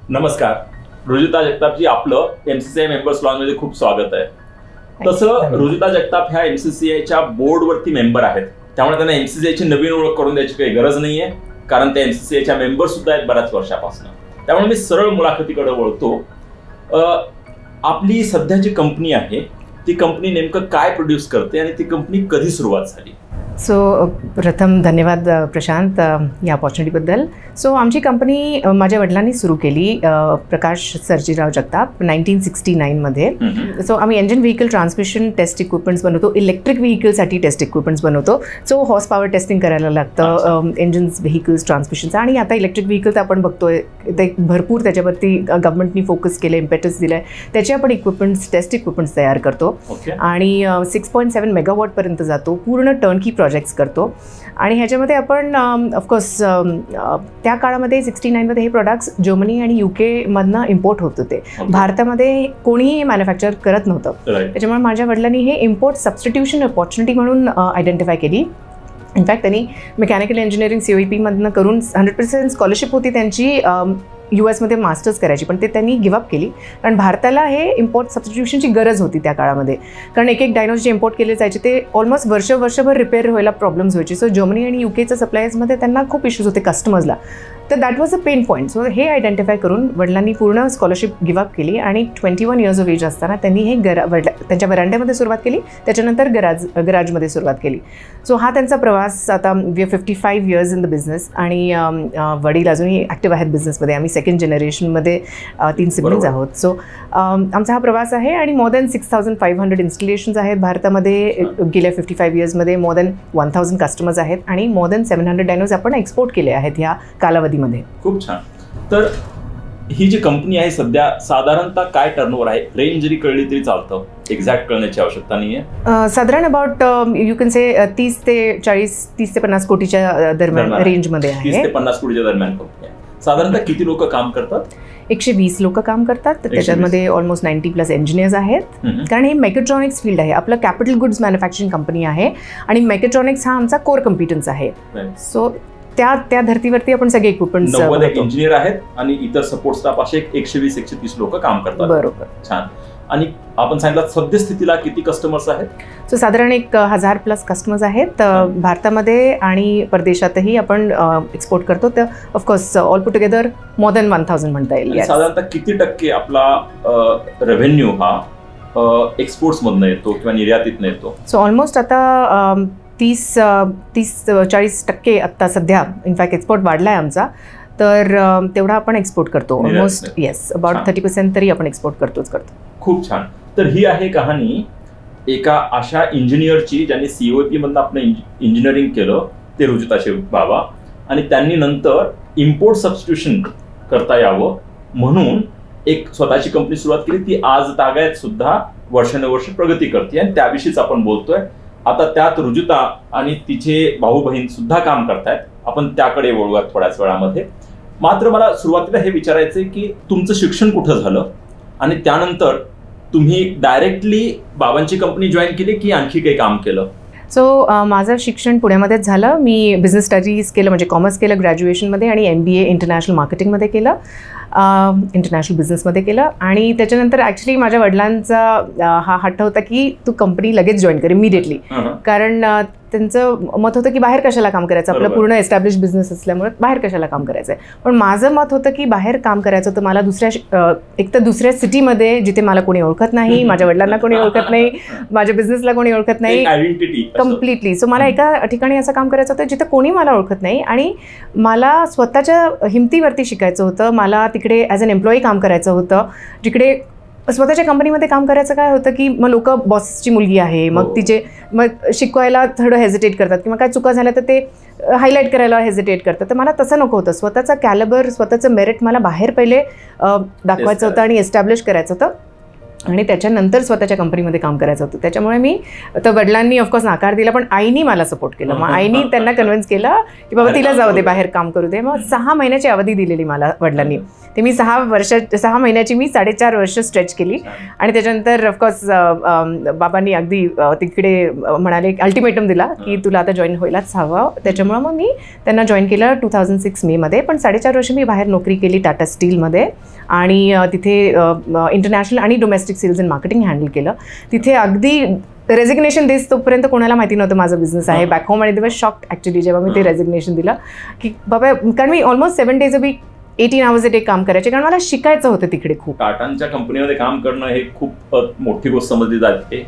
नमस्कार. रुजुता जगतापजी, आपलं MCCI members लॉन्चमध्ये खूप स्वागत आहे. तसं रुजुता जगताप ह्या MCCIच्या बोर्डवरती मेंबर आहेत, त्यामुळे त्यांना MCCIची नवीन ओळख करून द्यायची काही गरज नाहीये, कारण ते MCCIच्या मेंबर सुद्धा आहेत बऱ्याच वर्षापासून. त्यामुळे मी सरळ मुलाखतीकडे वळतो. आपली सध्याची कंपनी आहे, ती कंपनी नेमकं काय प्रोड्यूस करते आणि ती कंपनी कधी सुरुवात झाली? प्रथम धन्यवाद प्रशांत या अपॉर्च्युनिटीबद्दल. आमची कंपनी माझ्या वडिलांनी सुरू केली, प्रकाश सर्जीराव जगताप, 1969मध्ये. आम्ही engine vehicle transmission test equipments बनवतो, इलेक्ट्रिक व्हेकलसाठी टेस्ट इक्विपमेंट्स बनवतो. हॉर्स पॉवर टेस्टिंग करायला लागतं इंजिन्स, व्हेकल्स, ट्रान्समिशनचं. आणि आता इलेक्ट्रिक व्हेकल्स आपण बघतोय, ते भरपूर त्याच्यावरती गव्हर्नमेंटनी फोकस केलं, इम्पेटस दिलं आहे. त्याचे आपण इक्विपमेंट्स, टेस्ट इक्विपमेंट्स तयार करतो आणि 6.7 मेगावॉटपर्यंत जातो. पूर्ण टर्नकी प्रोजेक्ट्स करतो. आणि ह्याच्यामध्ये आपण ऑफकोर्स त्या काळामध्ये 69मध्ये हे प्रोडक्ट्स जर्मनी आणि UK मधनं इम्पोर्ट होत होते. भारतामध्ये कोणीही मॅन्युफॅक्चर करत नव्हतं. त्याच्यामुळे माझ्या वडिलांनी हे इम्पोर्ट सबस्टिट्यूशन अपॉर्च्युनिटी म्हणून आयडेंटिफाय केली. इनफॅक्ट त्यांनी मेकॅनिकल इंजिनिअरिंग COEP मधनं करून 100% स्कॉलरशिप होती त्यांची US मध्ये मास्टर्स करायची, पण ते त्यांनी गिव्हअप केली. कारण भारताला हे इम्पोर्ट सबस्टिट्यूशनची गरज होती त्या काळामध्ये. कारण एक डायनोज जे इम्पोर्ट केले जायचे ते ऑलमोस्ट वर्षभर रिपेअर व्हायला प्रॉब्लेम्स व्हायचे. जर्मनी आणि UKच्या सप्लायर्समध्ये त्यांना खूप इश्यूज होते कस्टमर्सला. तर that was a pain point. हे आयडेंटिफाय करून वडिलांनी पूर्ण स्कॉलरशिप गिव्हअप केली आणि 21 इयर्स ऑफ एज असताना त्यांनी हे त्यांच्या वरांड्यामध्ये सुरुवात केली, त्याच्यानंतर गराजमध्ये सुरुवात केली. हा त्यांचा प्रवास. आता we are 55 years in the business आणि वडील अजूनही ॲक्टिव्ह आहेत बिझनेसमध्ये. आम्ही सेकंड जनरेशनमध्ये 3 सिबलिंग्स आहोत. आमचा हा प्रवास आहे आणि मोर दॅन 6500 इन्स्टॉलेशन्स आहेत भारतामध्ये गेल्या 55 इयर्समध्ये. मोर दॅन 1000 कस्टमर्स आहेत आणि मोर दॅन 700 डायनोज आपण एक्सपोर्ट केले आहेत ह्या कालावधीमध्ये. खूप छान. तर ही जी कंपनी आहे सध्या साधारणतः काय टर्नओव्हर आहे? रेंज जरी कळली तरी चालतं, एक्झॅक्ट कळण्याची आवश्यकता नाहीये. साधारण अबाउट यू कॅन से 30 ते 50 कोटीच्या दरम्यान रेंजमध्ये आहे. 30 ते 50 कोटीच्या दरम्यान कंपनी आहे. साधारणतः किती लोक काम करतात? 120 लोक काम करतात. त्याच्यामध्ये ऑलमोस्ट 90+ इंजिनियर्स आहेत. कारण हे मेकॅट्रॉनिक्स फील्ड आहे. आपलं कॅपिटल गुड्स मॅन्युफॅक्चरिंग कंपनी आहे आणि मेकॅट्रॉनिक्स हा आमचा कोर कॉम्पिटन्स आहे. त्या धर्तीवरती आपण सगळे इक्विपमेंट्स 90 इंजिनियर आहेत आणि इतर सपोर्ट स्टाफ असे 120-130 लोक काम करतात. बरोबर. छान. आणि आपण सांगितलं सद्यस्थितीला किती कस्टमर्स आहेत? साधारण 1000+ कस्टमर्स आहेत भारतामध्ये आणि परदेशातही आपण एक्सपोर्ट करतो. तर of course all put together more than 1000 म्हणता येईल. साधारणतः किती टक्के आपला रेव्हेन्यू हा एक्सपोर्ट्स मधनं येतो किंवा निर्यातीतनं येतो? ऑलमोस्ट आता 30-40% आत्ता सध्या इनफॅक्ट एक्सपोर्ट वाढला आहे आमचा. तर तेवढा आपण एक्सपोर्ट करतो ऑलमोस्ट. येस, अबाउट 30% तरी आपण एक्सपोर्ट करतो. खूप छान. तर ही आहे कहाणी एका अशा इंजिनियरची ज्यांनी COEP मधनं आपलं इंजिनिअरिंग केलं, ते रुजुताचे बाबा. आणि त्यांनी नंतर इम्पोर्ट सबस्टिट्यूशन करता यावं म्हणून एक स्वतःची कंपनी सुरुवात केली. ती आज तागायत सुद्धा वर्षानुवर्ष प्रगती करते आणि त्याविषयीच आपण बोलतोय. आता त्यात रुजुता आणि तिचे भाऊ बहीण सुद्धा काम करतायत. आपण त्याकडे वळूयात थोड्याच वेळामध्ये. मात्र मला सुरुवातीला हे विचारायचंय की तुमचं शिक्षण कुठं झालं आणि त्यानंतर तुम्ही डायरेक्टली बाबांची कंपनी जॉईन केली की आणखी काही काम केलं? माझं शिक्षण पुण्यामध्येच झालं. मी बिझनेस स्टडीज केलं, म्हणजे कॉमर्स केलं ग्रॅज्युएशनमध्ये आणि MBA इंटरनॅशनल मार्केटिंगमध्ये केलं, इंटरनॅशनल बिझनेसमध्ये केलं. आणि त्याच्यानंतर ॲक्च्युली माझ्या वडिलांचा हा हट्ट होता की तू कंपनी लगेच जॉईन कर इमिडिएटली. कारण त्यांचं मत होतं की बाहेर कशाला काम करायचं, आपलं पूर्ण एस्टॅब्लिश बिझनेस असल्यामुळे बाहेर कशाला काम करायचं आहे. पण माझं मत होतं की बाहेर काम करायचं होतं मला दुसऱ्या सिटीमध्ये, जिथे मला कोणी ओळखत नाही, माझ्या वडिलांना कोणी ओळखत नाही, माझ्या बिझनेसला कोणी ओळखत नाही कम्प्लिटली. मला एका ठिकाणी असं काम करायचं होतं जिथे कोणी मला ओळखत नाही आणि मला स्वतःच्या हिमतीवरती शिकायचं होतं. मला तिकडे ॲज अन एम्प्लॉई काम करायचं होतं, जिकडे स्वतःच्या कंपनीमध्ये काम करायचं काय होतं की मग लोक बॉसची मुलगी आहे, मग शिकवायला थोडं हेजिटेट करतात किंवा काय चुका झाल्या तर ते हायलाईट करायला हेजिटेट करतात. तर मला तसं नको होतं. स्वतःचा कॅलिबर, स्वतःचं मेरिट मला बाहेर पहिले दाखवायचं होतं आणि एस्टॅब्लिश करायचं होतं आणि त्याच्यानंतर स्वतःच्या कंपनीमध्ये काम करायचं होतं. त्याच्यामुळे मी तर वडिलांनी ऑफकोर्स नाकार दिला, पण आईनी मला सपोर्ट केलं. मग आईनी त्यांना कन्व्हिन्स केलं की बाबा तिला जाऊ दे, बाहेर काम करू दे. मग 6 महिन्याची अवधी दिलेली मला वडिलांनी. ते मी 6 महिन्याची मी 4.5 वर्ष स्ट्रेच केली. आणि त्याच्यानंतर ऑफकोर्स बाबांनी अगदी तिकडे म्हणाले, अल्टिमेटम दिला की तुला आता जॉईन व्हायलाच हवं. त्याच्यामुळं मग मी त्यांना जॉईन केलं 2006 मेमध्ये. पण 4.5 वर्ष मी बाहेर नोकरी केली टाटा स्टीलमध्ये आणि तिथे इंटरनॅशनल आणि domestic sales and marketing handle केलं. तिथे अगदी रेझिग्नेशन देस तोपर्यंत कोणाला माहिती नव्हतं माझा बिझनेस आहे बॅक होम. आणि ते वॉज शॉक्ड ॲक्च्युली जेव्हा मी ते रेझिग्नेशन दिलं की बाबा, कारण मी almost 7 days a week 18 hours a day काम करायचे, कारण मला शिकायचं होतं तिकडे खूप. टाटांच्या कंपनीमध्ये काम करणं हे खूप मोठी गोष्ट समजली जाते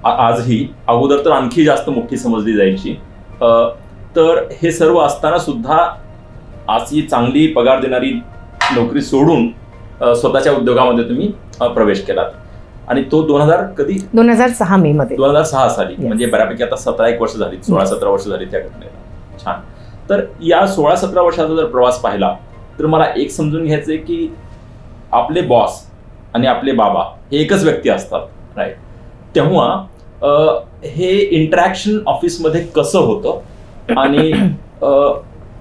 आजही. अगोदर तर आणखी जास्त मोठी समजली जायची. तर हे सर्व असताना सुद्धा आज ही चांगली पगार देणारी नोकरी सोडून स्वतःच्या उद्योगामध्ये तुम्ही प्रवेश केलात. आणि तो 2006 मेमध्ये 2006 साली, म्हणजे बऱ्यापैकी आता 17-1 वर्ष झाली, 16-17 वर्ष झाली त्या घटनेला. छान. तर या 16-17 वर्षाचा जर प्रवास पाहिला तर मला एक समजून घ्यायचंय की आपले बॉस आणि आपले बाबा हे एकच व्यक्ती असतात, राईट? तेव्हा हे इंटरॅक्शन ऑफिसमध्ये कसं होतं आणि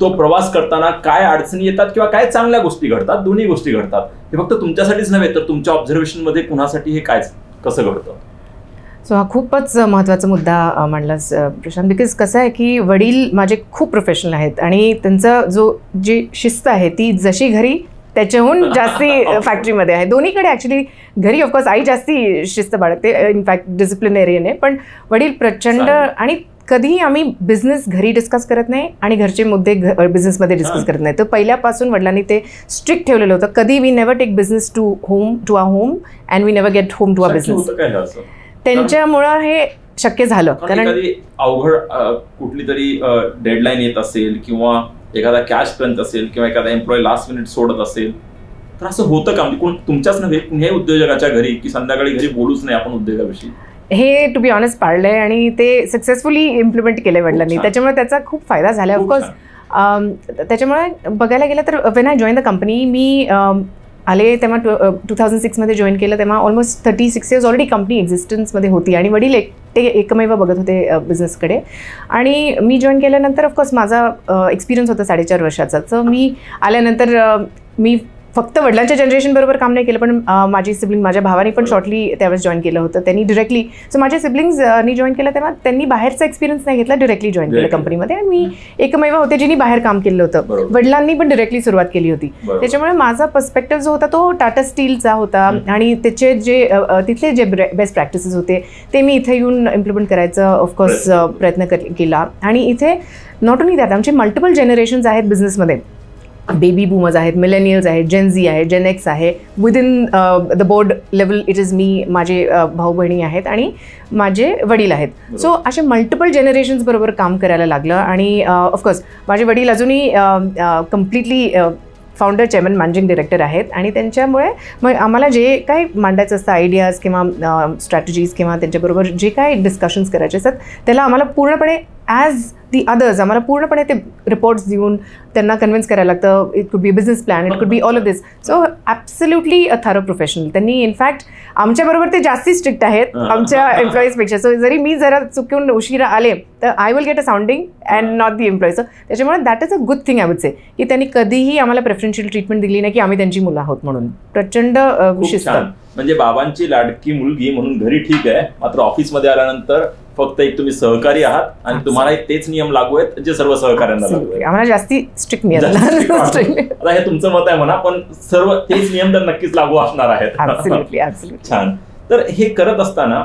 तो प्रवास करताना काय अडचणी येतात किंवा काय चांगल्या गोष्टी घडतात, दोन्ही गोष्टी घडतात. हे फक्त तुमच्यासाठीच नव्हे तर तुमच्या ऑब्झर्वेशनमध्ये कुणासाठी हे काय कसं घडतं? सो हा खूपच महत्त्वाचा मुद्दा मांडलास प्रशांत. बिकॉज कसं आहे की वडील माझे खूप प्रोफेशनल आहेत आणि त्यांचं जी शिस्त आहे ती जशी घरी त्याच्याहून जास्ती फॅक्टरीमध्ये आहे. दोन्हीकडे ॲक्च्युली. घरी ऑफकोर्स आई जास्ती शिस्त बाळगते, इनफॅक्ट डिसिप्लिनेरियन आहे, पण वडील प्रचंड. आणि कधीही आम्ही बिझनेस घरी डिस्कस करत नाही आणि घरचे मुद्दे बिझनेसमध्ये डिस्कस करत नाही. तर पहिल्यापासून वडिलांनी ते स्ट्रिक्ट ठेवलेलं होतं. कधी we never take business to our home and we never get home to our business. त्यांच्यामुळं हे शक्य झालं. कारण अवघड कुठली तरी डेडलाईन येत असेल किंवा एखादा कॅश क्रंच असेल किंवा एखादा एम्प्लॉय लास्ट मिनिट सोडत असेल तर असं होतं का? म्हणजे तुमच्याच नव्हे, कुठल्याही उद्योजकाच्या घरी की संध्याकाळी घरी बोलूच नाही आपण उद्योगाविषयी, हे टू बी ऑनेस्ट पाळलंय आणि ते सक्सेसफुली इम्प्लिमेंट केलंय वडिलांनी. त्याच्यामुळे त्याचा खूप फायदा झाला ऑफकोर्स. त्याच्यामुळे बघायला गेलं तर when I join the company, मी आले तेव्हा 2006 मध्ये जॉईन केलं. तेव्हा ऑलमोस्ट 36 years ऑलरेडी कंपनी एक्झिस्टन्समध्ये होती आणि वडील एकमेव बघत होते बिझनेसकडे. आणि मी जॉईन केल्यानंतर ऑफकोर्स माझा एक्सपिरियन्स होता 4.5 वर्षाचा. तर मी आल्यानंतर मी फक्त वडिलांच्या जनरेशन बरोबर काम नाही केलं, पण माझी सिबलिंग, माझ्या भावाने पण शॉर्टली त्यावेळेस जॉईन केलं होतं. त्यांनी डिरेक्टली, सो माझ्या सिबलिंग्सनी जॉईन केलं तेव्हा त्यांनी बाहेरचा एक्सपिरियन्स नाही घेतला, डिरेक्टली जॉईन केलं कंपनीमध्ये. आणि मी एकमेव होते जिनी बाहेर काम केलं होतं. वडिलांनी पण डिरेक्टली सुरुवात केली होती. त्याच्यामुळे माझा पर्स्पेक्टिव्ह जो होता तो टाटा स्टीलचा होता आणि त्याचे तिथले जे बेस्ट प्रॅक्टिसेस होते ते मी इथे येऊन इम्प्लिमेंट करायचा ऑफकोर्स प्रयत्न केला. आणि इथे नॉट ओनली दॅट, आमचे मल्टिपल जनरेशन्स आहेत बिझनेसमध्ये. बेबी बूमर्स आहेत, मिलेनियल्स आहेत, जेन झी आहे, जेन एक्स आहे. Within the board level it is me, माझे भाऊ बहिणी आहेत आणि माझे वडील आहेत. सो असे मल्टिपल जनरेशन्स बरोबर काम करायला लागलं. आणि ऑफकोर्स माझे वडील अजूनही completely founder, chairman, managing director आहेत. आणि त्यांच्यामुळे मग आम्हाला जे काही मांडायचं असतं आयडियाज किंवा स्ट्रॅटेजीज किंवा त्यांच्याबरोबर जे काही डिस्कशन्स करायचे असतात त्याला आम्हाला पूर्णपणे ॲज दी अदर्स आम्हाला पूर्णपणे ते रिपोर्ट्स देऊन त्यांना कन्व्हिन्स करायला लागतं. It could be business plan, it could be all of this. So absolutely a thorough professional. त्यांनी इनफॅक्ट आमच्याबरोबर ते जास्ती स्ट्रिक्ट आहेत आमच्या एम्प्लॉईजपेक्षा. सो जरी मी जरा चुकून उशिरा आले तर I will get a sounding and not the employee. So त्याच्यामुळे that is a good thing I would say, की त्यांनी कधीही आम्हाला प्रेफरन्शियल ट्रीटमेंट दिली नाही की आम्ही त्यांची मुलं आहोत म्हणून. प्रचंड शिस्त. म्हणजे बाबांची लाडकी मुलगी म्हणून घरी ठीक आहे, मात्र ऑफिसमध्ये आल्यानंतर फक्त एक तुम्ही सहकारी आहात आणि तुम्हाला तेच नियम लागू आहेत जे सर्व सहकार्यांना लागू आहेत. आम्हाला जास्ती स्ट्रिक्ट नियम. आता हे तुमचं मत आहे म्हणा, पण सर्व तेच नियम तर नक्कीच लागू असणार आहेत. छान. तर हे करत असताना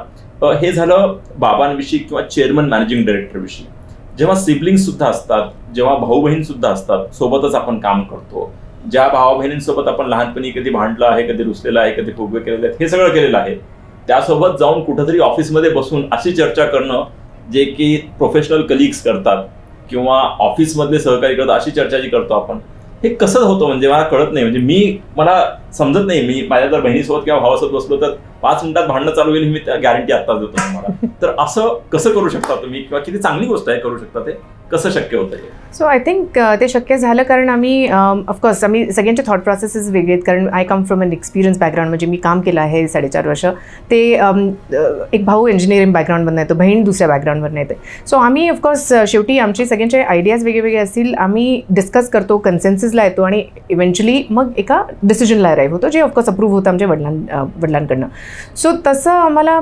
हे झालं बाबांविषयी किंवा चेअरमन, मॅनेजिंग डायरेक्टर विषयी. जेव्हा सिबलिंग्स सुद्धा असतात, जेव्हा भाऊ बहीण सुद्धा असतात, सोबतच आपण काम करतो. ज्या भावा बहिणींसोबत आपण लहानपणी कधी भांडलं आहे, कधी रुसलेलं आहे, कधी फुगवे केलेले आहेत, हे सगळं केलेलं आहे. त्यासोबत जाऊन कुठेतरी ऑफिसमध्ये बसून अशी चर्चा करणं जे की प्रोफेशनल कलिग्स करतात किंवा ऑफिसमधले सहकारी करतात, अशी चर्चा जी करतो आपण, हे कसं होतं म्हणजे मला कळत नाही. म्हणजे मला समजत नाही. मी माझ्या जर बहिणीसोबत किंवा भावासोबत बसलो तर 5 मिनिटात भांडणं चालू होईल, मी त्या गॅरंटी आत्ताच देतो तुम्हाला. तर असं कसं करू शकता तुम्ही किंवा किती चांगली गोष्ट आहे करू शकता, ते कसं शक्य होतं? सो आय थिंक ते शक्य झालं कारण आम्ही ऑफकोर्स आम्ही सगळ्यांचे थॉट प्रोसेसेस वेगळे आहेत, कारण I come from an experience background, म्हणजे मी काम केलं आहे 4.5 वर्ष. ते एक भाऊ इंजिनिअरिंग बॅकग्राऊंडमधून येतो, बहीण दुसऱ्या बॅकग्राऊंडवरून येते. सो आम्ही ऑफकोर्स शेवटी आमचे सगळ्यांचे आयडियाज वेगळे असतील, आम्ही डिस्कस करतो, कन्सेन्ससला येतो आणि इव्हेंच्युअली मग एका डिसिजनला अराईव्ह होतो, जे ऑफकोर्स अप्रूव्ह होतं आमच्या वडिलांकडनं. सो तसं आम्हाला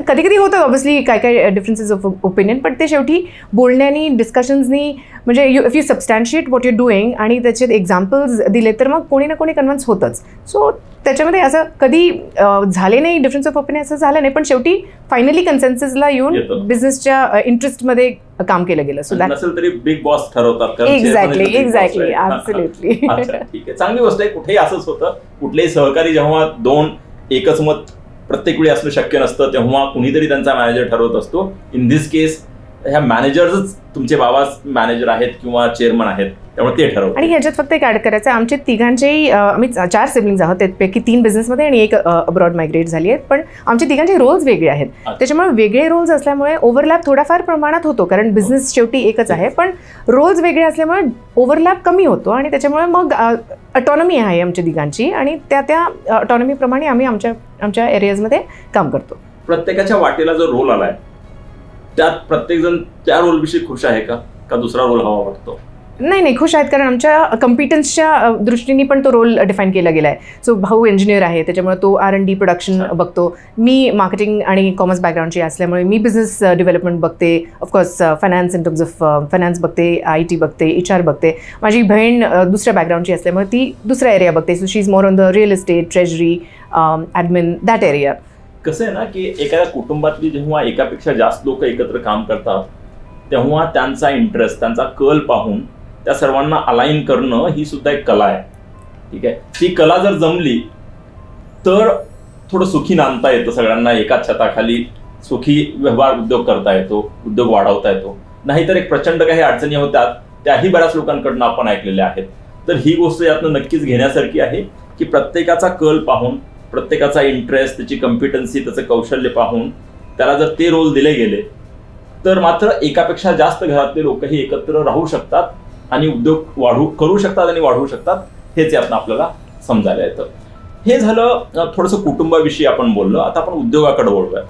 कधी कधी होतं ऑब्व्हियसली काय डिफरन्सेस ऑफ ओपिनियन, पण ते शेवटी बोलण्यानी डिस्कशन्सनी, म्हणजे if you substantiate what you doing आणि त्याचे एक्झाम्पल्स दिले तर मग कोणी ना कोणी कन्व्हिन्स होतंच. सो त्याच्यामध्ये असं कधी झाले नाही डिफरन्स ऑफ ओपिनियन, असं झालं नाही, पण शेवटी फायनली कन्सेन्ससला येऊन बिझनेसच्या इंटरेस्टमध्ये काम केलं गेलं. सो दॅट नसेल तरी बिग बॉस ठरवतात. Exactly absolutely. ठीक आहे, चांगली गोष्ट आहे. कुठेही असंच होतं, कुठलेही सहकारी जेव्हा दोन एकच मत प्रत्येक वेळी असणं शक्य नसतं, तेव्हा कुणीतरी त्यांचा मॅनेजर ठरवत असतो. इन दिस केस ह्या मॅनेजर्सच तुमचे बाबा मॅनेजर आहेत किंवा चेअरमन आहेत, त्यामुळे ते ठरवतात. आणि ह्याच्यात फक्त एक ॲड करायचं आहे, आमचे तिघांचेही, आम्ही 4 सिबलिंग्स आहोत, त्यापैकी 3 बिझनेसमध्ये आणि एक अब्रॉड मायग्रेट झाली आहेत, पण आमचे तिघांचे रोल्स वेगळे आहेत. त्याच्यामुळे वेगळे रोल्स असल्यामुळे ओव्हरलॅप थोडाफार प्रमाणात होतो, कारण बिझनेस शेवटी एकच आहे, पण रोल्स वेगळे असल्यामुळे ओव्हरलॅप कमी होतो आणि त्याच्यामुळे मग ऑटॉनॉमी आहे आमच्या तिघांची आणि त्या ऑटॉनॉमीप्रमाणे आम्ही आमच्या एरियाजमध्ये काम करतो. प्रत्येकाच्या वाटेला जो रोल आलाय त्यात प्रत्येकजण त्या रोलविषयी खुश आहे का दुसरा रोल हवा वाटतो? नाही, खुश आहेत, कारण आमच्या कम्पिटन्सच्या दृष्टीने पण तो रोल डिफाईन केला गेला आहे. सो भाऊ इंजिनियर आहे, त्याच्यामुळे तो R&D प्रोडक्शन बघतो. मी मार्केटिंग आणि कॉमर्स बॅकग्राऊंडची असल्यामुळे मी बिझनेस डेव्हलपमेंट बघते, of course finance in terms of finance बघते, IT बघते, HR बघते. माझी बहीण दुसऱ्या बॅकग्राऊंडची असल्यामुळे ती दुसऱ्या एरिया बघते. So she is more on the real estate, treasury, admin, that area. कसं आहे ना की एखाद्या कुटुंबातली जेव्हा एकापेक्षा जास्त लोक एकत्र काम करतात तेव्हा त्यांचा इंटरेस्ट, त्यांचा कल पाहून त्या सर्वांना अलाइन करणं ही सुद्धा एक कला आहे. ठीक आहे, ती कला जर जमली तर थोडं सुखी नांदता येतं, सगळ्यांना एकाच छताखाली सुखी व्यवहार उद्योग करता येतो, उद्योग वाढवता येतो. नाहीतर एक प्रचंड काही अडचणी होतात, त्याही बऱ्याच लोकांकडनं आपण ऐकलेल्या आहेत. तर ही गोष्ट यातनं नक्कीच घेण्यासारखी आहे की प्रत्येकाचा कल पाहून, प्रत्येकाचा इंटरेस्ट, त्याची कॉम्पिटन्सी, त्याचं कौशल्य पाहून त्याला जर ते रोल दिले गेले तर मात्र एकापेक्षा जास्त घरातले लोकही एकत्र राहू शकतात आणि उद्योग करू शकतात आणि वाढवू शकतात, हेच यातनं आपल्याला समजायला येतं. हे झालं थोडंसं कुटुंबाविषयी आपण बोललो. आता आपण उद्योगाकडे वळूया.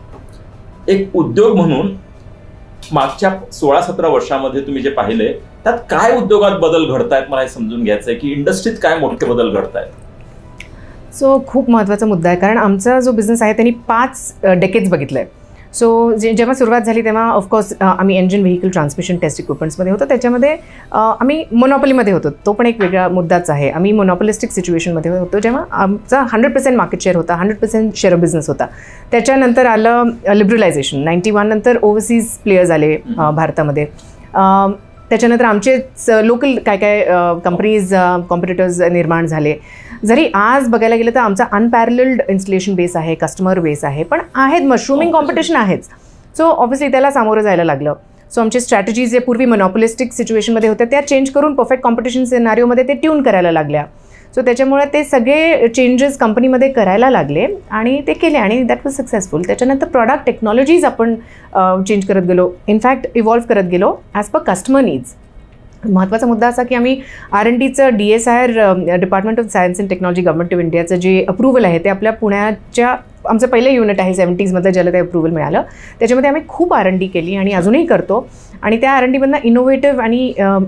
एक उद्योग म्हणून मागच्या 16-17 वर्षामध्ये तुम्ही जे पाहिलंय त्यात काय उद्योगात बदल घडतायत मला हे समजून घ्यायचंय की इंडस्ट्रीत काय मोठे बदल घडतायत. सो खूप महत्त्वाचा मुद्दा आहे, कारण आमचा जो बिझनेस आहे त्यांनी 5 डेकेड्स बघितलं आहे. सो जेव्हा सुरुवात झाली तेव्हा ऑफकोर्स आम्ही इंजिन व्हेकल ट्रान्समिशन टेस्ट इक्विपमेंट्समध्ये होतो, त्याच्यामध्ये आम्ही मोनोपॉलीमध्ये होतो. तो पण एक वेगळा मुद्दाच आहे. आम्ही मोनोपॉलिस्टिक सिच्युएशनमध्ये होतो जेव्हा आमचा 100% मार्केट शेअर होता, 100% शेअर ऑफ बिझनेस होता. त्याच्यानंतर आलं लिबरलायझेशन, 91 नंतर ओव्हरसीज प्लेयर्स आले भारतामध्ये. त्याच्यानंतर आमचेच लोकल काय कंपनीज, कॉम्पिटिटर्स निर्माण झाले. जरी आज बघायला गेलं तर आमचा अनपॅरलल्ड इन्स्टलेशन बेस आहे, कस्टमर बेस आहे, पण आहेत मशरूमिंग कॉम्पिटिशन आहेच. सो ऑब्व्हियसली त्याला सामोरं जायला लागलं. सो आमचे स्ट्रॅटेजीज जे पूर्वी मोनोपॉलिस्टिक सिच्युएशनमध्ये होत्या त्या चेंज करून परफेक्ट कॉम्पिटिशन सिनारिओमध्ये ते ट्यून करायला लागल्या. सो त्याच्यामुळे ते सगळे चेंजेस कंपनीमध्ये करायला लागले आणि ते केले आणि दॅट वॉज सक्सेसफुल. त्याच्यानंतर प्रॉडक्ट टेक्नॉलॉजीज आपण चेंज करत गेलो, इनफॅक्ट इव्हॉल्व्ह करत गेलो ॲज पर कस्टमर नीड्स. महत्त्वाचा मुद्दा असा की आम्ही R&Dचं DSIR department of science and technology government of इंडियाचं जे अप्रुव्हल आहे ते आपल्या पुण्याच्या आमचं पहिलं युनिट आहे 70sमध्ये ज्याला ते अप्रुव्हल मिळालं. त्याच्यामध्ये आम्ही खूप R&D केली आणि अजूनही करतो आणि त्या R&Dमधनं इनोव्हेटिव्ह आणि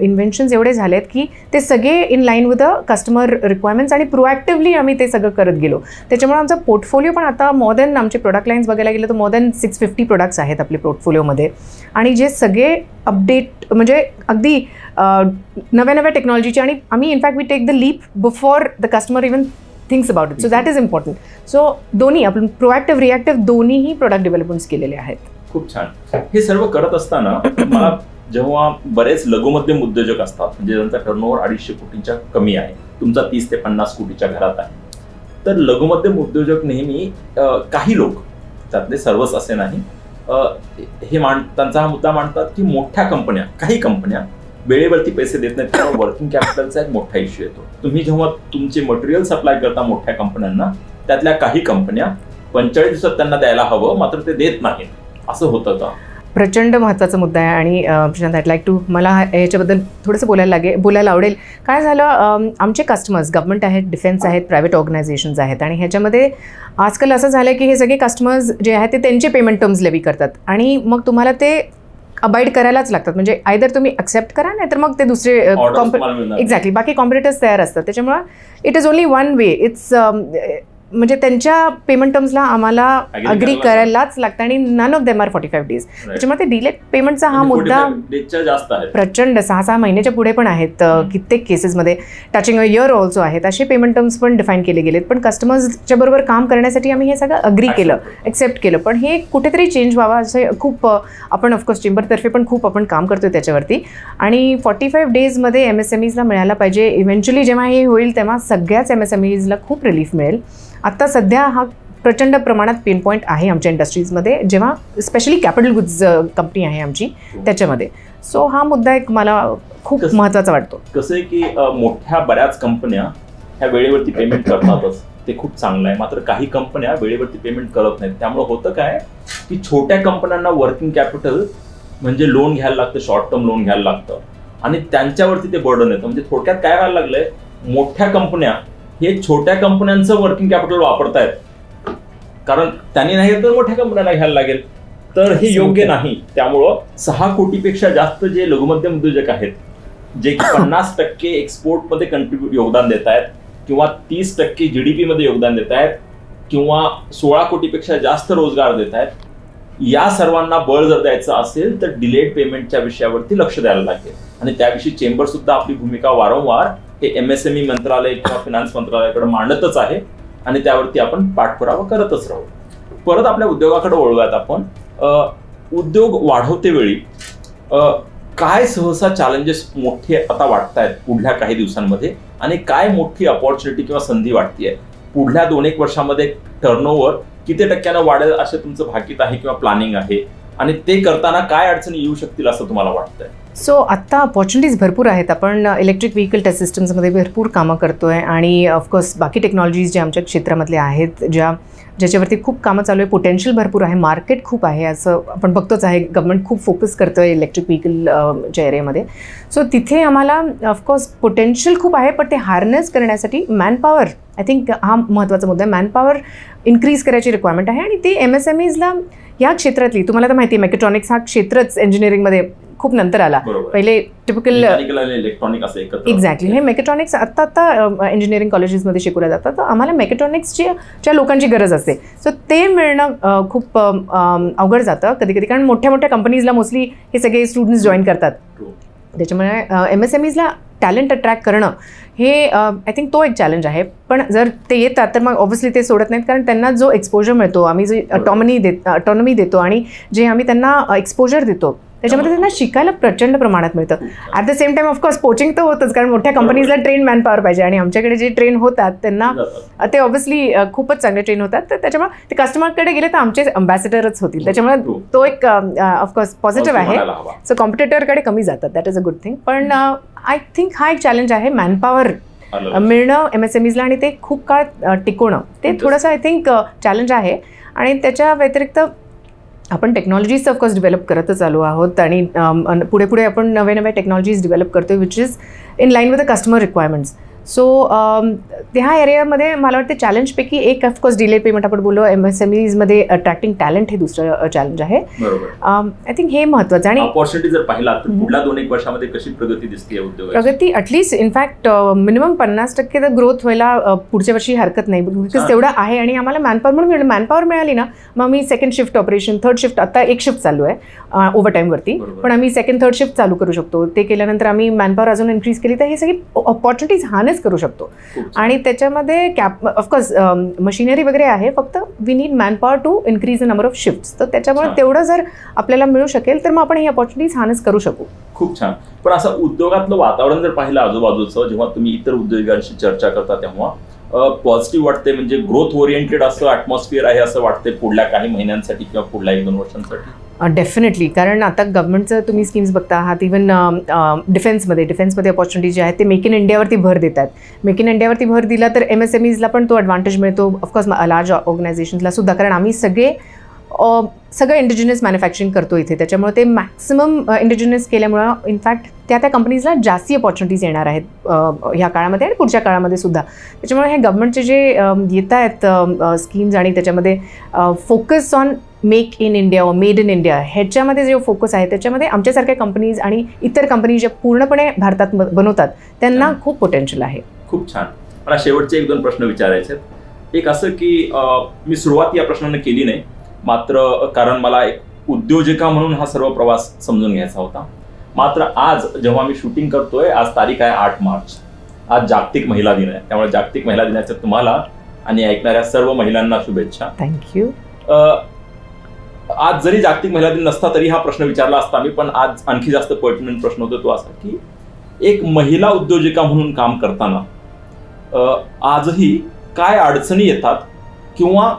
इन्व्हेन्शन्स एवढे झाले आहेत की ते सगळे in line with the customer requirements आणि प्रोॲक्टिव्हली आम्ही ते सगळं करत गेलो. त्याच्यामुळे आमचा पोर्टफोलिओ पण आता मोर दॅन, आमचे प्रोडक्ट लाईन्स बघायला गेलं तर मोर दॅन 650 प्रोडक्ट्स आहेत आपले पोर्टफोलिओमध्ये आणि जे सगळे अपडेट म्हणजे अगदी नव्या टेक्नॉलॉजीचे. आणि आम्ही in fact we take the leap before the customer even thinks about it. So that is important. So दोन्ही आपण प्रोॲक्टिव्ह रिॲक्टिव्ह दोन्हीही प्रोडक्ट डेव्हलपमेंट्स केलेले आहेत. खूप छान. हे सर्व करत असताना मला जेव्हा बरेच लघुमध्यम उद्योजक असतात म्हणजे ज्यांचा टर्नओव्हर 250 कोटींच्या कमी आहे, तुमचा 30 ते 50 कोटीच्या घरात आहे, तर लघुमध्यम उद्योजक नेहमी काही लोक, त्यातले सर्वच असे नाही, त्यांचा हा मुद्दा मांडतात की मोठ्या कंपन्या, काही कंपन्या वेळेवरती पैसे देत नाहीत, त्यामुळे वर्किंग कॅपिटलचा एक मोठा इश्यू येतो. तुम्ही जेव्हा तुमचे मटेरियल सप्लाय करता मोठ्या कंपन्यांना, त्यातल्या काही कंपन्या 45 दिवसात त्यांना द्यायला हवं मात्र ते देत नाहीत, असं होतं का? प्रचंड महत्त्वाचा मुद्दा आहे आणि प्रशांत आयड लाईक टू मला याच्याबद्दल थोडंसं बोलायला आवडेल. काय झालं, आमचे कस्टमर्स गव्हर्नमेंट आहेत, डिफेन्स आहेत, प्रायव्हेट ऑर्गनायझेशन्स आहेत आणि ह्याच्यामध्ये आजकाल असं झालं आहे की हे सगळे कस्टमर्स जे आहेत ते त्यांचे पेमेंट टर्म्स लेवी करतात आणि मग तुम्हाला ते अबाईड करायलाच लागतात. म्हणजे आयदर तुम्ही ॲक्सेप्ट करा नाही तर मग ते दुसरे एक्झॅक्टली बाकी कॉम्पिटिटर्स तयार असतात. त्याच्यामुळं it is only one way. It's म्हणजे त्यांच्या पेमेंट टर्म्सला आम्हाला अग्री करायलाच लागतं आणि none of them are 45 days. त्याच्यामुळे ते डिलेड पेमेंटचा हा मुद्दा प्रचंड 6-6 महिन्याच्या पुढे पण आहेत कित्येक केसेसमध्ये. टचिंग अ इयर ऑल्सो आहेत. असे पेमेंट टर्म्स पण डिफाईन केले गेलेत. पण कस्टमर्सच्या बरोबर काम करण्यासाठी आम्ही हे सगळं अग्री केलं, एक्सेप्ट केलं. पण हे कुठेतरी चेंज व्हावा असं खूप आपण ऑफकोर्स चेंबरतर्फे पण खूप आपण काम करतोय त्याच्यावरती. आणि 45 daysमध्ये MSMEsला मिळायला पाहिजे. इव्हेंच्युअली जेव्हा हे होईल तेव्हा सगळ्याच MSMEsला खूप रिलीफ मिळेल. आत्ता सध्या हा प्रचंड प्रमाणात पेन पॉईंट आहे आमच्या इंडस्ट्रीजमध्ये, जेव्हा स्पेशली कॅपिटल गुड्स कंपनी आहे आमची त्याच्यामध्ये. सो हा मुद्दा एक मला खूप महत्त्वाचा वाटतो. कसं आहे की मोठ्या बऱ्याच कंपन्या ह्या वेळेवरती पेमेंट करतातच, ते खूप चांगलं आहे. मात्र काही कंपन्या वेळेवरती पेमेंट करत नाहीत. त्यामुळे होतं काय की छोट्या कंपन्यांना वर्किंग कॅपिटल म्हणजे लोन घ्यायला लागतं, शॉर्ट टर्म लोन घ्यायला लागतं आणि त्यांच्यावरती ते बर्डन येतं. म्हणजे थोडक्यात काय व्हायला लागलंय, मोठ्या कंपन्या हे छोट्या कंपन्यांचं वर्किंग कॅपिटल वापरतायत, कारण त्यांनी नाही तर मोठ्या कंपन्यांना घ्यायला लागेल. तर हे योग्य नाही. त्यामुळं 6 कोटीपेक्षा जास्त जे लघुमध्यम उद्योजक आहेत, जे 50% एक्सपोर्टमध्ये योगदान देत आहेत किंवा 30% GDP मध्ये योगदान देत आहेत किंवा 16 कोटीपेक्षा जास्त रोजगार देत आहेत, या सर्वांना बळ जर द्यायचं असेल तर डिलेड पेमेंटच्या विषयावरती लक्ष द्यायला लागेल. आणि त्याविषयी चेंबर सुद्धा आपली भूमिका वारंवार हे MSME मंत्रालय किंवा फिनान्स मंत्रालयाकडे मांडतच आहे आणि त्यावरती आपण पाठपुरावा करतच राहू. परत आपल्या उद्योगाकडे वळूयात आपण. उद्योग वाढवते वेळी काय सहसा चॅलेंजेस मोठे आता वाटतायत पुढल्या काही दिवसांमध्ये आणि काय मोठी अपॉर्च्युनिटी किंवा संधी वाटतेय पुढल्या 2-1 वर्षामध्ये? टर्नओव्हर किती टक्क्यानं वाढेल असं तुमचं भाकीत आहे किंवा प्लॅनिंग आहे आणि ते करताना काय अडचणी येऊ शकतील असं तुम्हाला वाटतंय? सो आत्ता ऑपॉर्च्युनिटीज भरपूर आहेत. आपण इलेक्ट्रिक व्हेकल टेस्ट सिस्टम्समध्ये भरपूर कामं करतोय आणि ऑफकोर्स बाकी टेक्नॉलॉजीज ज्या आमच्या क्षेत्रामधल्या आहेत, ज्याच्यावरती खूप कामं चालू आहे, पोटेन्शियल भरपूर आहे, मार्केट खूप आहे, असं आपण बघतोच आहे. गव्हर्नमेंट खूप फोकस करतो आहे इलेक्ट्रिक व्हेकलच्या एरियामध्ये. सो तिथे आम्हाला ऑफकोर्स पोटेन्शियल खूप आहे, पण ते हार्नेस करण्यासाठी मॅनपॉवर, आय थिंक हा महत्त्वाचा मुद्दा आहे. मॅनपॉवर इन्क्रीज करायची रिक्वायरमेंट आहे आणि ते MSMEsला या क्षेत्रातली, तुम्हाला तर माहिती आहे मेकॅट्रॉनिक्स हा क्षेत्रच इंजिनिअरिंगमध्ये खूप नंतर आला. पहिले टिपिकल इलेक्ट्रॉनिक असं एक्झॅक्टली हे मेकॅट्रॉनिक्स आत्ता इंजिनिअरिंग कॉलेजेसमध्ये शिकवलं जातं. तर आम्हाला मेकॅट्रॉनिक्सच्या लोकांची गरज असते. सो ते मिळणं खूप अवघड जातं कधी कधी, कारण मोठ्या मोठ्या कंपनीजला मोस्टली हे सगळे स्टुडंट्स जॉईन करतात. त्याच्यामुळे MSMEsला टॅलेंट अट्रॅक्ट करणं हे आय थिंक तो एक चॅलेंज आहे. पण जर ते येतात तर मग ऑब्व्हियसली ते सोडत नाहीत, कारण त्यांना जो एक्सपोजर मिळतो, आम्ही जे ऑटॉनॉमी देतो आणि जे आम्ही त्यांना एक्सपोजर देतो त्याच्यामध्ये त्यांना शिकायला प्रचंड प्रमाणात मिळतं. At the same time of course poaching तर होतंच, कारण मोठ्या कंपनीजला ट्रेन मॅनपॉवर पाहिजे आणि आमच्याकडे जे ट्रेन होतात त्यांना ते ऑब्व्हियसली खूपच चांगले ट्रेन होतात. तर त्याच्यामुळे ते कस्टमरकडे गेले तर आमचे अम्बॅसेडरच होतील. त्याच्यामुळे तो एक ऑफकोर्स पॉझिटिव्ह आहे. सो कॉम्पिटिटरकडे कमी जातात, that is a good thing. पण आय थिंक हा एक चॅलेंज आहे मॅनपॉवर मिळणं MSMEsला आणि ते खूप काळ टिकवणं, ते थोडंसं आय थिंक चॅलेंज आहे. आणि त्याच्या व्यतिरिक्त आपण टेक्नॉलॉजीज ऑफकोर्स डेव्हलप करतच आलो आहोत आणि पुढे पुढे आपण नव्या टेक्नॉलॉजीज डेव्हलप करतोय which is in line with the customer requirements. So त्या एरियामध्ये मला वाटतं चॅलेंजपैकी एक ऑफकोर्स डिले पेमेंट आपण बोललो, MSMEsमध्ये अट्रॅक्टिंग टॅलेंट हे दुसरं चॅलेंज आहे. आय थिंक हे महत्त्वाचं. आणि अपॉर्च्युनिटी जर पाहिला तर पुढल्या 2-1 वर्षामध्ये कशी प्रगती दिसते उद्योगाची? प्रगती ॲटलिस्ट इनफॅक्ट मिनिमम 50% तर ग्रोथ व्हायला पुढच्या वर्षी हरकत नाही, बिकॉज तेवढं आहे. आणि आम्हाला मॅनपॉवर म्हणून मॅनपॉवर मिळाली ना, मग मी second shift operation, third shift, आता एक शिफ्ट चालू आहे ओव्हरटाईमवरती, पण आम्ही सेकंड थर्ड शिफ्ट चालू करू शकतो. ते केल्यानंतर आम्ही मॅनपॉवर अजून इन्क्रीज केली तर हे सगळी ऑपॉर्च्युनिटीज हार्नेस करू शकतो. आणि त्याच्यामध्ये ऑफकोर्स मशिनरी वगैरे आहे, फक्त we need manpower to increase the number of shifts. तर त्याच्यामुळे तेवढं जर आपल्याला मिळू शकेल तर मग आपण ही अपॉर्च्युनिटीज हार्नेस करू शकू. खूप छान. पण असं उद्योगातलं वातावरण जर पाहिलं आजूबाजूचं, जेव्हा तुम्ही इतर उद्योगांशी चर्चा करता तेव्हा पॉझिटिव्ह वाटते, म्हणजे ग्रोथ ओरिएंटेड असं ॲटमॉस्फिअर आहे असं वाटते पुढल्या काही महिन्यांसाठी किंवा पुढल्या 1-2 वर्षांसाठी? डेफिनेटली, कारण आता गव्हर्नमेंटचं तुम्ही स्कीम्स बघता आहात. इव्हन डिफेन्समध्ये अपॉर्च्युनिटीज जे आहेत ते मेक इन इंडियावरती भर देतात. मेक इन इंडियावरती भर दिला तर MSMEsला पण तो ॲडव्हान्टेज मिळतो, ऑफकोर्स लार्ज ऑर्गनायझेशन्सला सुद्धा, कारण आम्ही सगळे सगळं इंडिजिनियस मॅन्युफॅक्चरिंग करतो इथे, त्याच्यामुळे ते मॅक्सिमम इंडिजिनियस केल्यामुळं इनफॅक्ट त्या कंपनीजला जास्ती अपॉर्च्युनिटीज येणार आहेत ह्या काळामध्ये आणि पुढच्या काळामध्ये सुद्धा. त्याच्यामुळे हे गव्हर्नमेंटचे जे येत आहेत स्कीम्स आणि त्याच्यामध्ये focus on make in India व मेड इन इंडिया ह्याच्यामध्ये जो फोकस आहे त्याच्यामध्ये आमच्यासारख्या कंपनीज आणि इतर कंपनीज ज्या पूर्णपणे भारतात बनवतात त्यांना खूप पोटेन्शियल आहे. खूप छान. मला शेवटचे 1-2 प्रश्न विचारायचे आहेत. एक असं की मी सुरुवात या प्रश्नाने केली नाही, मात्र कारण मला एक उद्योजका म्हणून हा सर्व प्रवास समजून घ्यायचा होता. मात्र आज जेव्हा मी शूटिंग करतोय, आज तारीख आहे 8 मार्च, आज जागतिक महिला दिन आहे. त्यामुळे जागतिक महिला दिनाच्या तुम्हाला आणि ऐकणाऱ्या सर्व महिलांना शुभेच्छा. थँक्यू. आज जरी जागतिक महिला दिन नसता तरी हा प्रश्न विचारला असता मी, पण आज आणखी जास्त पर्टिनंट प्रश्न होतो तो असा की एक महिला उद्योजका म्हणून काम करताना आजही काय अडचणी येतात किंवा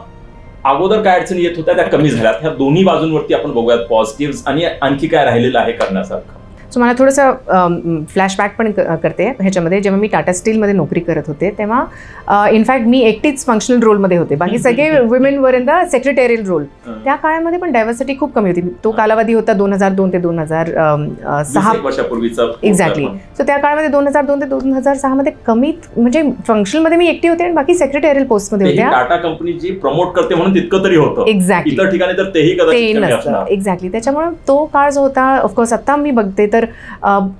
अगोदर काय अडचणी येत होत्या त्या कमी झाल्यात, ह्या दोन्ही बाजूंवरती आपण बघूयात पॉझिटिव्ह आणि आणखी काय राहिलेलं आहे करण्यासारखं. सो मला थोडंसं फ्लॅशबॅक पण करते ह्याच्यामध्ये. जेव्हा मी टाटा स्टीलमध्ये नोकरी करत होते तेव्हा इनफॅक्ट मी एकटीच फंक्शनल रोलमध्ये होते, बाकी सगळे women were in the secretarial role. त्या काळामध्ये पण डायव्हर्सिटी खूप कमी होती. तो कालावधी होता 2002 ते 2006 वर्षापूर्वीचा. एक्झॅक्टली. सो त्या काळामध्ये 2002 ते 2006 मध्ये कमीत म्हणजे फंक्शनलमध्ये मी एकटी होते आणि बाकी सेक्रेटेरियल पोस्टमध्ये होत्या. टाटा कंपनी जी प्रमोट करते म्हणून तितकं तरी होतं. एक्झॅक्टली. इतर ठिकाणी तर तेही कदाचित नसतं. एक्झॅक्टली. त्याच्यामुळे तो काळ जो होता, ऑफकोर्स आता मी बघते तर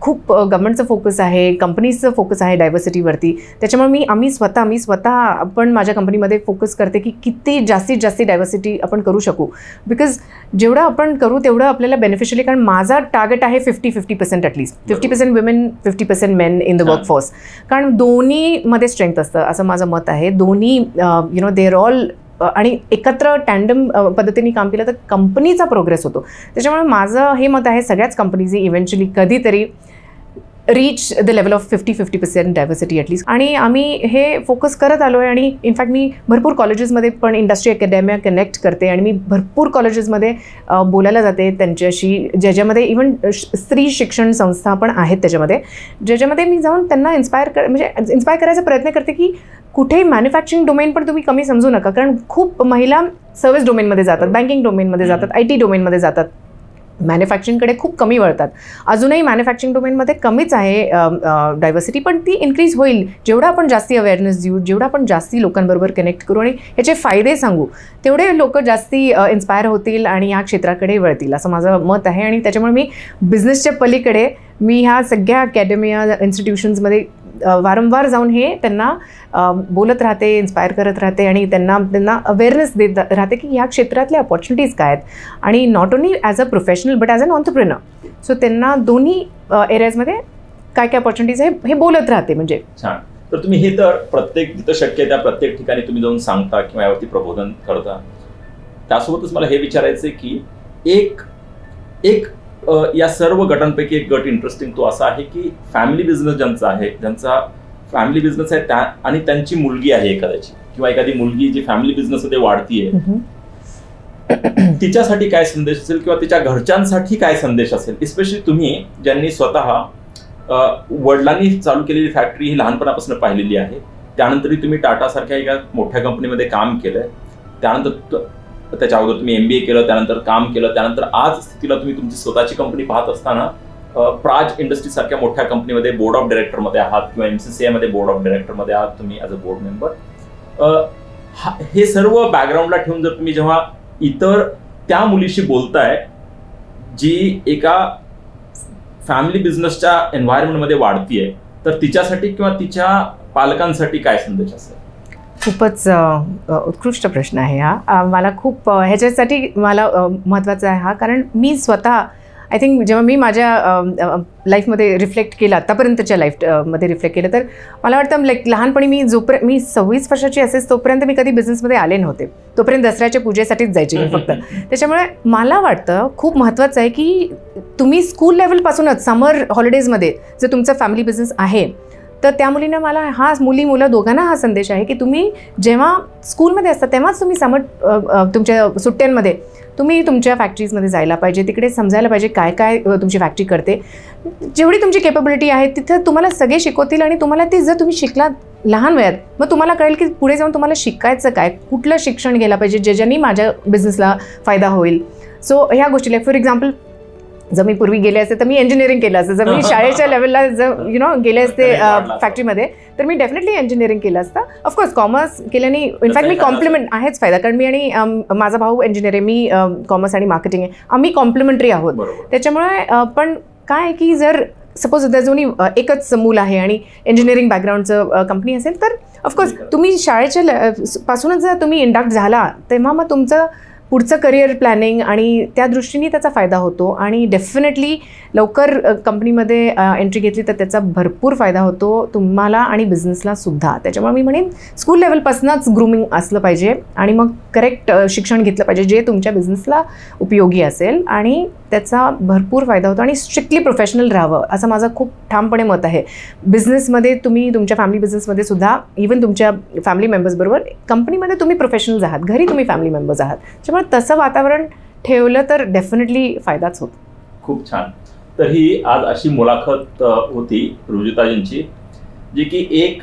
खूप गव्हर्नमेंटचं फोकस आहे, कंपनीजचं फोकस आहे डायव्हर्सिटीवरती. त्याच्यामुळे मी स्वतः पण माझ्या कंपनीमध्ये फोकस करते की किती जास्तीत जास्त डायव्हर्सिटी आपण करू शकू. बिकॉज जेवढं आपण करू तेवढं आपल्याला बेनिफिशियल आहे. कारण माझा टार्गेट आहे 50% at least 50% women 50% main in the workforce. कारण दोन्हीमध्ये स्ट्रेंथ असतं असं माझं मत आहे. दोन्ही दे आर ऑल आणि एकत्र टँडम पद्धतीने काम केलं तर कंपनीचा प्रोग्रेस होतो. त्याच्यामुळे माझं हे मत आहे सगळ्याच कंपनीजने इव्हेंच्युअली कधीतरी reach the level of 50% diversity at least. आणि आम्ही हे फोकस करत आलो आहे. आणि इनफॅक्ट मी भरपूर कॉलेजेसमध्ये पण इंडस्ट्री अकॅडमिया कनेक्ट करते आणि मी भरपूर कॉलेजेसमध्ये बोलायला जाते त्यांच्याशी, ज्याच्यामध्ये इव्हन स्त्री शिक्षण संस्था पण आहेत त्याच्यामध्ये, ज्याच्यामध्ये मी जाऊन त्यांना इन्स्पायर करायचा प्रयत्न करते की कुठेही मॅन्युफॅक्चरिंग डोमेन पण तुम्ही कमी समजू नका. कारण खूप महिला सर्व्हिस डोमेनमध्ये जातात, बँकिंग डोमेनमध्ये जातात, IT डोमेनमध्ये जातात, मॅन्युफॅक्चरिंगकडे खूप कमी वळतात. अजूनही मॅन्युफॅक्चरिंग डोमेनमध्ये कमीच आहे डायव्हर्सिटी, पण ती इन्क्रीज होईल जेवढा आपण जास्ती अवेअरनेस देऊ, जेवढा आपण जास्ती लोकांबरोबर कनेक्ट करू आणि ह्याचे फायदे सांगू, तेवढे लोक जास्ती इन्स्पायर होतील आणि या क्षेत्राकडे वळतील असं माझं मत आहे. आणि त्याच्यामुळे मी बिझनेसच्या पलीकडे मी ह्या सगळ्या अकॅडमिया इन्स्टिट्यूशन्समध्ये वारंवार जाऊन हे त्यांना बोलत राहते, इन्स्पायर करत राहते आणि त्यांना अवेअरनेस देत राहते की ह्या क्षेत्रातल्या अपॉर्च्युनिटीज काय आहेत. आणि not only as a professional but as an entrepreneur. सो त्यांना दोन्ही एरियाजमध्ये काय काय अपॉर्च्युनिटीज आहे हे बोलत राहते. म्हणजे छान. तर तुम्ही हे तर प्रत्येक जिथं शक्य आहे त्या प्रत्येक ठिकाणी तुम्ही जाऊन सांगता किंवा यावरती प्रबोधन करता. त्यासोबतच मला हे विचारायचं आहे की एक या सर्व गटांपैकी एक गट इंटरेस्टिंग तो असा आहे की फॅमिली बिझनेस ज्यांचा फॅमिली बिझनेस आहे आणि त्यांची मुलगी आहे एखाद्याची किंवा एखादी मुलगी जी फॅमिली बिझनेसमध्ये वाढतीये, तिच्यासाठी काय संदेश असेल किंवा तिच्या घरच्यांसाठी काय संदेश असेल. स्पेशली तुम्ही ज्यांनी स्वतः वडिलांनी चालू केलेली फॅक्टरी ही लहानपणापासून पाहिलेली आहे, त्यानंतरही तुम्ही टाटा सारख्या एका मोठ्या कंपनीमध्ये काम केलंय, त्यानंतर त्याच्या अगोदर तुम्ही MBA केलं, त्यानंतर काम केलं, त्यानंतर आज स्थितीला तुम्ही तुमची स्वतःची कंपनी पाहत असताना प्राज इंडस्ट्री सारख्या मोठ्या कंपनीमध्ये बोर्ड ऑफ डायरेक्टरमध्ये आहात किंवा MCCI मध्ये बोर्ड ऑफ डायरेक्टरमध्ये आहात तुम्ही ॲज अ बोर्ड मेंबर. हे सर्व बॅकग्राऊंडला ठेवून जर तुम्ही जेव्हा इतर त्या मुलीशी बोलताय जी एका फॅमिली बिझनेसच्या एन्व्हायरमेंटमध्ये वाढतीये, तर तिच्यासाठी किंवा तिच्या पालकांसाठी काय संदेश असेल? खूपच उत्कृष्ट प्रश्न आहे हा. मला खूप ह्याच्यासाठी मला महत्त्वाचा आहे हा, कारण मी स्वतः आय थिंक जेव्हा मी माझ्या लाईफमध्ये रिफ्लेक्ट केलं, आत्तापर्यंतच्या लाईफमध्ये रिफ्लेक्ट केलं, तर मला वाटतं लहानपणी मी 26 वर्षाची असेल तोपर्यंत मी कधी बिझनेसमध्ये आले नव्हते. तोपर्यंत दसऱ्याच्या पूजेसाठीच जायचे मी फक्त. त्याच्यामुळे मला वाटतं खूप महत्त्वाचं आहे की तुम्ही स्कूल लेवलपासूनच समर हॉलिडेजमध्ये जर तुमचा फॅमिली बिझनेस आहे तर त्या मुलीनं मला मुलं दोघांना हा संदेश आहे की तुम्ही जेव्हा स्कूलमध्ये असता तेव्हाच तुम्ही तुमच्या सुट्ट्यांमध्ये तुम्ही तुमच्या फॅक्टरीजमध्ये जायला पाहिजे, तिकडे समजायला पाहिजे काय काय तुमची फॅक्टरी करते. जेवढी तुमची केपेबिलिटी आहे तिथं तुम्हाला सगळे शिकवतील आणि तुम्हाला ते जर तुम्ही शिकलात लहान वयात मग तुम्हाला कळेल की पुढे जाऊन तुम्हाला शिकायचं काय, कुठलं शिक्षण घ्यायला पाहिजे ज्याने माझ्या बिझनेसला फायदा होईल. सो ह्या गोष्टीला फॉर एक्झाम्पल जर मी पूर्वी गेले असते तर मी इंजिनिअरिंग केलं असतं. जर मी शाळेच्या लेवलला जर गेले असते फॅक्टरीमध्ये तर मी डेफिनेटली इंजिनिअरिंग केलं असतं. ऑफकोर्स कॉमर्स केल्याने इनफॅक्ट मी कॉम्प्लिमेंट आहेच फायदा, कारण मी आणि माझा भाऊ इंजिनियर आहे, मी कॉमर्स आणि मार्केटिंग आहे, आम्ही कॉम्प्लिमेंटरी आहोत. त्याच्यामुळे पण काय आहे की जर सपोज जर जुनी एकच मूल आहे आणि इंजिनिअरिंग बॅकग्राऊंडचं कंपनी असेल तर ऑफकोर्स तुम्ही शाळेच्या पासूनच जर तुम्ही इंडक्ट झाला तेव्हा मग तुमचं पुढचं करिअर प्लॅनिंग आणि त्या दृष्टीने त्याचा फायदा होतो. आणि डेफिनेटली लवकर कंपनीमध्ये एंट्री घेतली तर त्याचा भरपूर फायदा होतो तुम्हाला आणि बिझनेसला सुद्धा. त्याच्यामुळे मी म्हणेन स्कूल लेवलपासूनच ग्रूमिंग असलं पाहिजे आणि मग करेक्ट शिक्षण घेतलं पाहिजे जे तुमच्या बिझनेसला उपयोगी असेल आणि त्याचा भरपूर फायदा होतो. आणि स्ट्रिक्टली प्रोफेशनल राहावं असं माझं खूप ठामपणे मत आहे. बिझनेसमध्ये तुम्ही तुमच्या फॅमिली बिझनेसमध्ये सुद्धा इव्हन तुमच्या फॅमिली मेंबर्सबरोबर कंपनीमध्ये तुम्ही प्रोफेशनल्स आहात, घरी तुम्ही फॅमिली मेंबर्स आहात, त्याच्यामुळे तसं वातावरण ठेवलं तर डेफिनेटली फायदाच होतो. खूप छान. तर ही आज अशी मुलाखत होती रुजुताजींची, जी की एक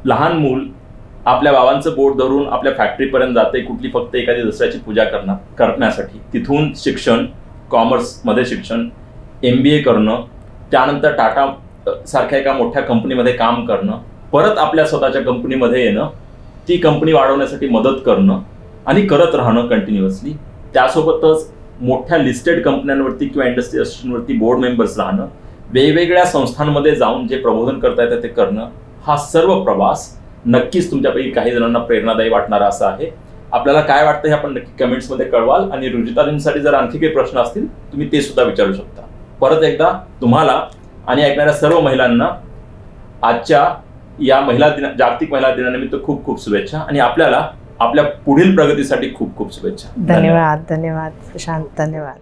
लहान मूल आपल्या बाबांचं बोट धरून आपल्या फॅक्टरीपर्यंत जाते कुठली फक्त एखादी दसऱ्याची पूजा करण्यासाठी. तिथून शिक्षण, कॉमर्समध्ये शिक्षण, MBA करणं, त्यानंतर टाटा सारख्या एका मोठ्या कंपनीमध्ये काम करणं, परत आपल्या स्वतःच्या कंपनीमध्ये येणं, ती कंपनी वाढवण्यासाठी मदत करणं आणि करत राहणं कंटिन्युअसली. त्यासोबतच मोठ्या लिस्टेड कंपन्यांवरती किंवा इंडस्ट्री असोसिएशनवरती बोर्ड मेंबर्स राहणं, वेगवेगळ्या संस्थांमध्ये जाऊन जे प्रबोधन करता येतं ते करणं, हा सर्व प्रवास नक्कीच तुमच्यापैकी काही जणांना प्रेरणादायी वाटणारा असा आहे. आपल्याला काय वाटतं हे आपण नक्की कमेंट्समध्ये कळवाल आणि रुजुताजींसाठी जर आणखी काही प्रश्न असतील तुम्ही ते सुद्धा विचारू शकता. परत एकदा तुम्हाला आणि ऐकणाऱ्या सर्व महिलांना आजच्या या जागतिक महिला दिनानिमित्त खूप खूप शुभेच्छा आणि आपल्याला आपल्या पुढील प्रगतीसाठी खूप खूप शुभेच्छा. धन्यवाद. धन्यवाद प्रशांत. धन्यवाद.